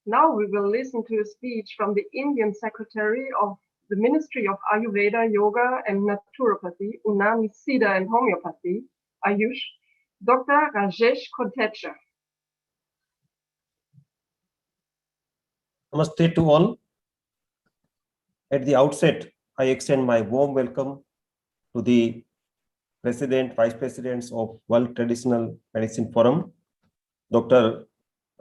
Now we will listen to a speech from the Indian Secretary of the Ministry of Ayurveda, Yoga and Naturopathy, Unani, Siddha and Homeopathy, Ayush, Dr. Rajesh Kotecha. Namaste to all. At the outset, I extend my warm welcome to the President, Vice Presidents of World Traditional Medicine Forum, Dr.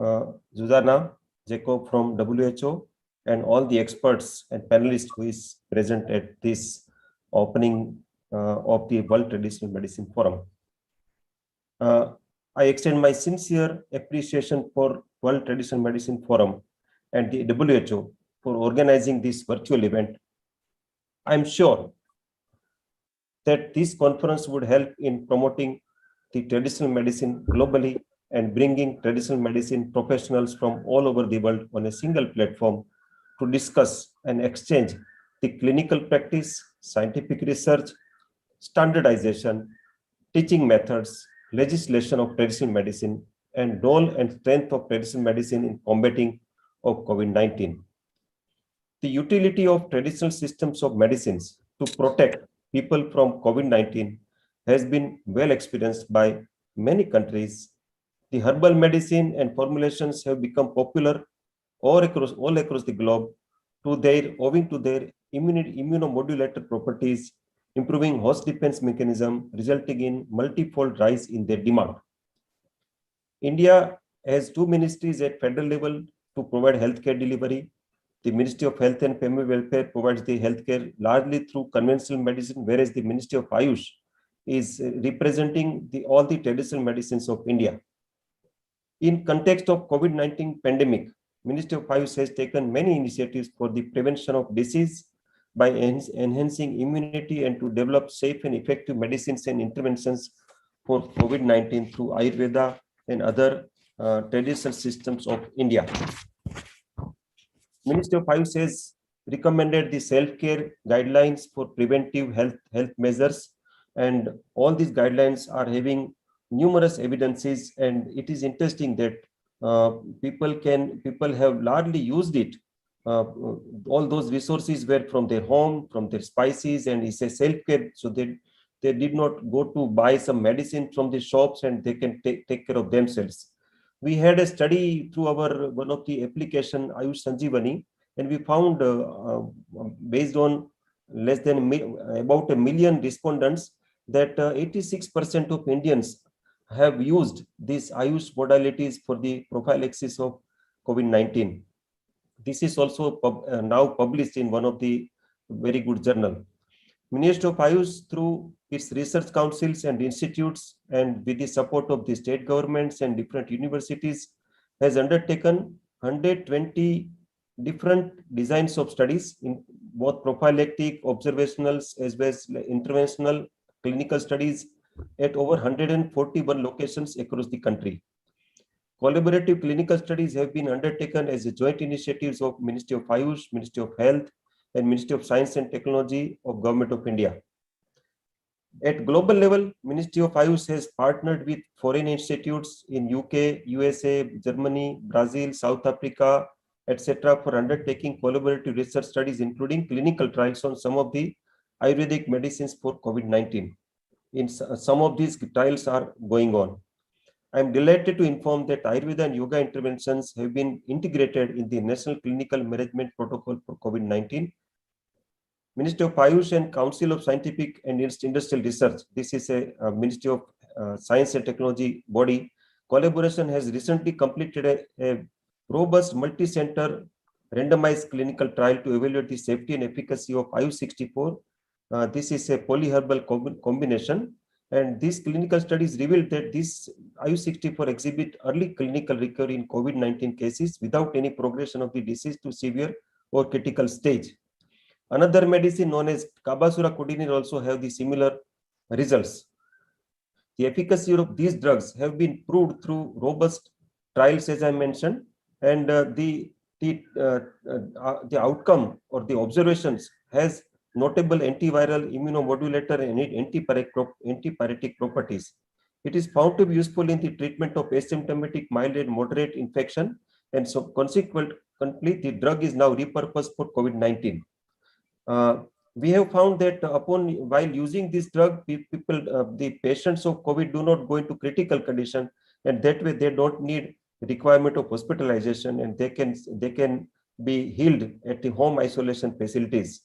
Zuzana Jacob from WHO, and all the experts and panelists who is present at this opening of the World Traditional Medicine Forum. I extend my sincere appreciation for World Traditional Medicine Forum and the WHO for organizing this virtual event. I'm sure that this conference would help in promoting the traditional medicine globally and bringing traditional medicine professionals from all over the world on a single platform to discuss and exchange the clinical practice, scientific research, standardization, teaching methods, legislation of traditional medicine, and role and strength of traditional medicine in combating of COVID-19. The utility of traditional systems of medicines to protect people from COVID-19 has been well experienced by many countries. The herbal medicine and formulations have become popular all across the globe owing to their immunomodulator properties, improving host defense mechanism, resulting in multifold rise in their demand. India has two ministries at federal level to provide healthcare delivery. The Ministry of Health and Family Welfare provides the healthcare largely through conventional medicine, whereas the Ministry of Ayush is representing all the traditional medicines of India. In context of COVID-19 pandemic, Ministry of Ayush has taken many initiatives for the prevention of disease by enhancing immunity and to develop safe and effective medicines and interventions for COVID-19 through Ayurveda and other traditional systems of India. Ministry of Ayush has recommended the self-care guidelines for preventive health measures, and all these guidelines are having numerous evidences, and it is interesting that people have largely used it. All those resources were from their home, from their spices, and it's a self-care, so they did not go to buy some medicine from the shops, and they can take care of themselves. We had a study through our one of the application Ayush Sanjeevani, and we found based on less than about 1 million respondents that 86% of Indians have used these Ayush modalities for the prophylaxis of COVID-19. This is also now published in one of the very good journal. Ministry of Ayush, through its research councils and institutes and with the support of the state governments and different universities, has undertaken 120 different designs of studies in both prophylactic, observationals, as well as interventional clinical studies at over 141 locations across the country. Collaborative clinical studies have been undertaken as a joint initiatives of Ministry of Ayush, Ministry of Health, and Ministry of Science and Technology of Government of India. At global level, Ministry of Ayush has partnered with foreign institutes in UK, USA, Germany, Brazil, South Africa, etc. for undertaking collaborative research studies, including clinical trials on some of the Ayurvedic medicines for COVID-19. Some of these trials are going on. I am delighted to inform that Ayurveda and Yoga interventions have been integrated in the National Clinical Management Protocol for COVID-19. Ministry of Ayush and Council of Scientific and Industrial Research, this is a Ministry of Science and Technology body, collaboration has recently completed a robust multi-center randomized clinical trial to evaluate the safety and efficacy of Ayush 64. This is a polyherbal combination, and these clinical studies revealed that this Ayush 64 exhibit early clinical recovery in COVID-19 cases without any progression of the disease to severe or critical stage. Another medicine known as Kabasura codeine also have the similar results. The efficacy of these drugs have been proved through robust trials, as I mentioned, and the outcome or the observations has notable antiviral, immunomodulator, and antipyretic properties. It is found to be useful in the treatment of asymptomatic mild and moderate infection And so consequently, the drug is now repurposed for COVID-19. We have found that while using this drug, the patients of COVID do not go into critical condition, and that way they don't need requirement of hospitalization, and they can be healed at the home isolation facilities.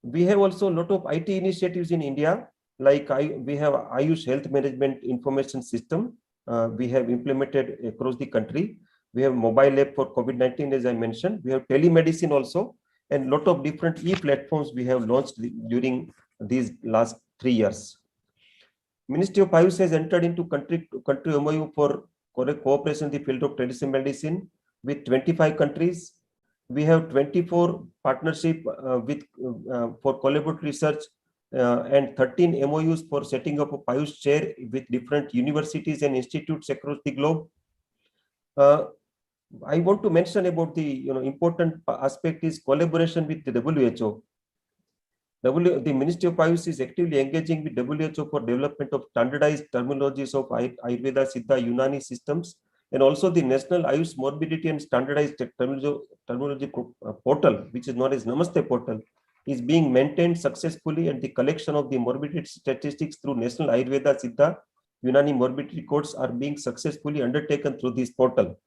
We have also a lot of IT initiatives in India, like we have Ayush Health Management Information System. We have implemented across the country. We have mobile app for COVID-19, as I mentioned. We have telemedicine also, and lot of different e-platforms we have launched during these last 3 years. Ministry of Ayush has entered into country MOU for cooperation in the field of traditional medicine with 25 countries. We have 24 partnership for collaborative research and 13 MOUs for setting up a Ayush chair with different universities and institutes across the globe. I want to mention about the important aspect is collaboration with the WHO. The Ministry of Ayush is actively engaging with WHO for development of standardized terminologies of Ayurveda, Siddha, Unani systems, and also the National Ayush Morbidity and Standardized Terminology portal, which is known as Namaste portal, is being maintained successfully, and the collection of the morbidity statistics through National Ayurveda, Siddha, Unani morbidity codes are being successfully undertaken through this portal.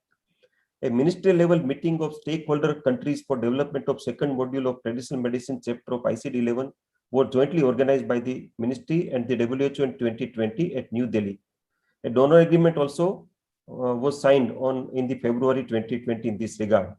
A ministerial level meeting of stakeholder countries for development of second module of traditional medicine chapter of ICD-11 was jointly organized by the ministry and the WHO in 2020 at New Delhi. A donor agreement also was signed in the February 2020 in this regard.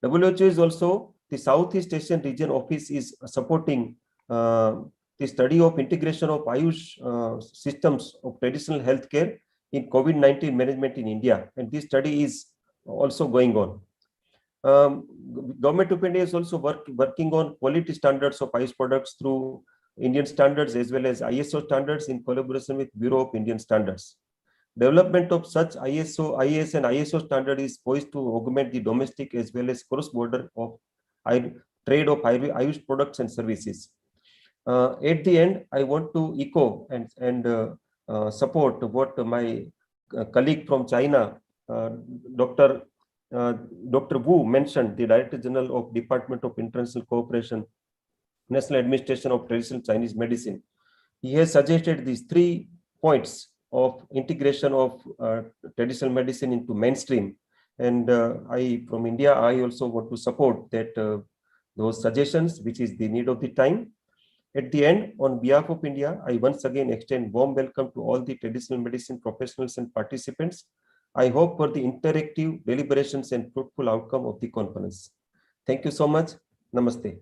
WHO is also, the Southeast Asian region office is supporting the study of integration of Ayush systems of traditional healthcare in COVID-19 management in India, and this study is also going on. Government of India is also working on quality standards of Ayush products through Indian standards as well as ISO standards in collaboration with Bureau of Indian Standards. Development of such IS and ISO standard is poised to augment the domestic as well as cross-border of trade of Ayush products and services. At the end, I want to echo and support what my colleague from China, Dr. Wu mentioned, the Director General of Department of International Cooperation, National Administration of Traditional Chinese Medicine. He has suggested these 3 points of integration of traditional medicine into mainstream. And from India, I also want to support that those suggestions, which is the need of the time. At the end, on behalf of India, I once again extend warm welcome to all the traditional medicine professionals and participants. I hope for the interactive deliberations and fruitful outcome of the conference. Thank you so much. Namaste.